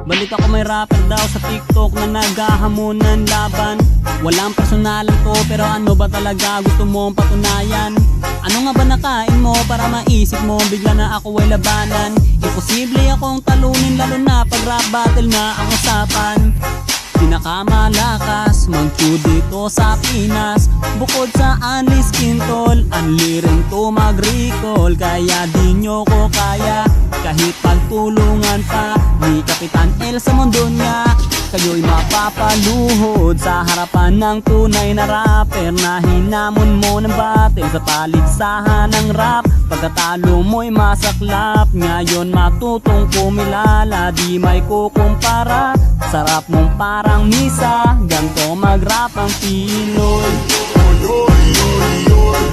Balita ko may rapper daw sa TikTok na naghahamon ng laban. Walang personalan to pero ano ba talaga gusto mong patunayan? Ano nga ba nakain mo para maisip mo bigla na ako ay labanan? Imposible akong talunin lalo na pag rap battle na ang usapan. Pinakamalakas mag-chew dito sa Pinas. Bukod sa Unli Skin Tol, unli rin to mag-recall. Kaya di nyo ko kaya kahit pagtulungan pa ni Kapitan El sa mundo niya. Kayo'y mapapaluhod sa harapan ng tunay na rapper na hinamon mo ng battle sa paligsahan ng rap. Pagkatalo mo'y masaklap, ngayon matutong kumilala, di may kukumpara. Sarap mong parang misa, ganto mag-rap ang Pinoy. Oy, oy, oy, oy,